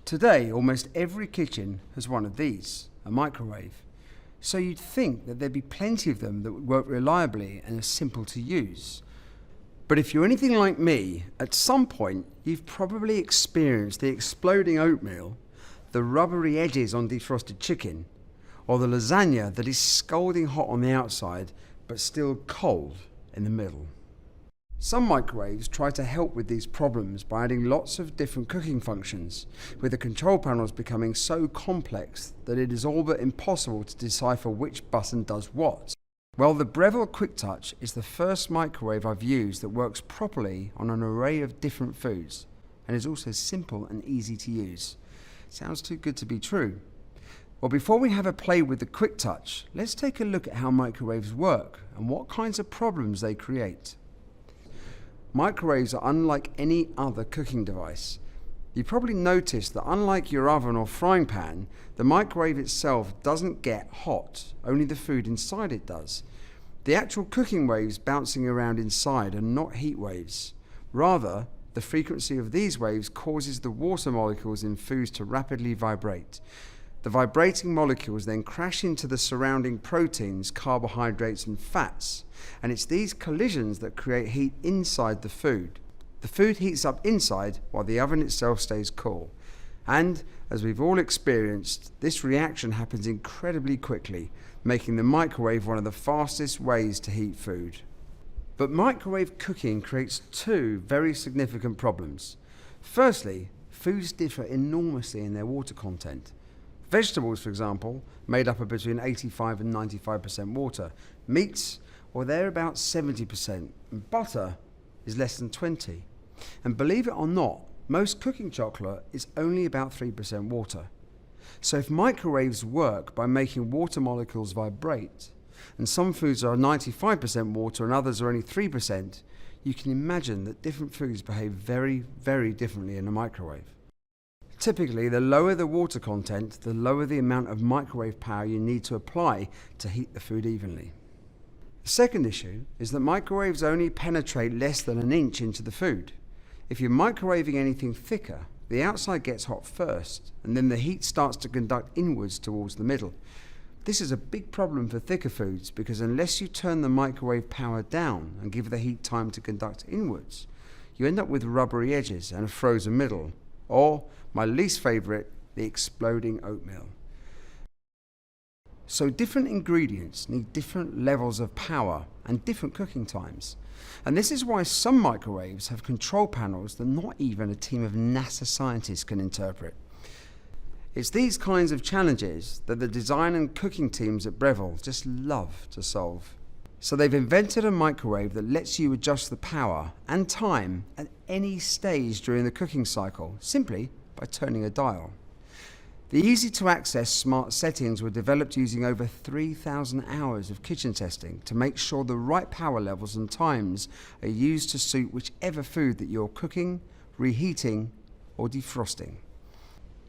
Today, almost every kitchen has one of these, a microwave. So you'd think that there'd be plenty of them that would work reliably and are simple to use. But if you're anything like me, at some point you've probably experienced the exploding oatmeal, the rubbery edges on defrosted chicken, or the lasagna that is scalding hot on the outside but still cold in the middle. Some microwaves try to help with these problems by adding lots of different cooking functions, with the control panels becoming so complex that it is all but impossible to decipher which button does what. Well, the Breville QuickTouch is the first microwave I've used that works properly on an array of different foods, and is also simple and easy to use. Sounds too good to be true. Well, before we have a play with the QuickTouch, let's take a look at how microwaves work and what kinds of problems they create. Microwaves are unlike any other cooking device. You probably noticed that unlike your oven or frying pan, the microwave itself doesn't get hot, only the food inside it does. The actual cooking waves bouncing around inside are not heat waves. Rather, the frequency of these waves causes the water molecules in foods to rapidly vibrate. The vibrating molecules then crash into the surrounding proteins, carbohydrates and fats, and it's these collisions that create heat inside the food. The food heats up inside while the oven itself stays cool. And, as we've all experienced, this reaction happens incredibly quickly, making the microwave one of the fastest ways to heat food. But microwave cooking creates two very significant problems. Firstly, foods differ enormously in their water content. Vegetables, for example, made up of between 85 and 95% water. Meats, well, they're about 70%, and butter is less than 20%. And believe it or not, most cooking chocolate is only about 3% water. So if microwaves work by making water molecules vibrate, and some foods are 95% water and others are only 3%, you can imagine that different foods behave very, very differently in a microwave. Typically, the lower the water content, the lower the amount of microwave power you need to apply to heat the food evenly. The second issue is that microwaves only penetrate less than an inch into the food. If you're microwaving anything thicker, the outside gets hot first, and then the heat starts to conduct inwards towards the middle. This is a big problem for thicker foods because unless you turn the microwave power down and give the heat time to conduct inwards, you end up with rubbery edges and a frozen middle, or, my least favourite, the exploding oatmeal. So different ingredients need different levels of power and different cooking times. And this is why some microwaves have control panels that not even a team of NASA scientists can interpret. It's these kinds of challenges that the design and cooking teams at Breville just love to solve. So they've invented a microwave that lets you adjust the power and time at any stage during the cooking cycle, simply by turning a dial. The easy-to-access smart settings were developed using over 3,000 hours of kitchen testing to make sure the right power levels and times are used to suit whichever food that you're cooking, reheating, or defrosting.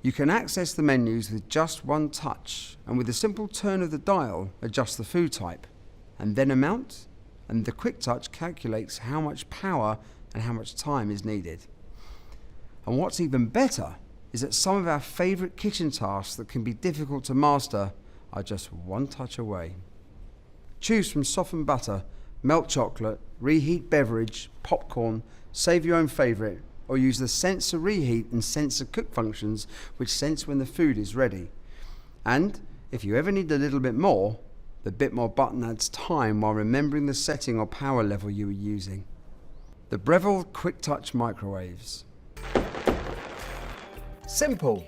You can access the menus with just one touch, and with a simple turn of the dial, adjust the food type, and then amount, and the QuickTouch calculates how much power and how much time is needed. And what's even better is that some of our favourite kitchen tasks that can be difficult to master are just one touch away. Choose from soften butter, melt chocolate, reheat beverage, popcorn, save your own favourite, or use the sensor reheat and sensor cook functions which sense when the food is ready. And if you ever need a little bit more, the bit more button adds time while remembering the setting or power level you were using. The Breville QuickTouch microwaves. Simple.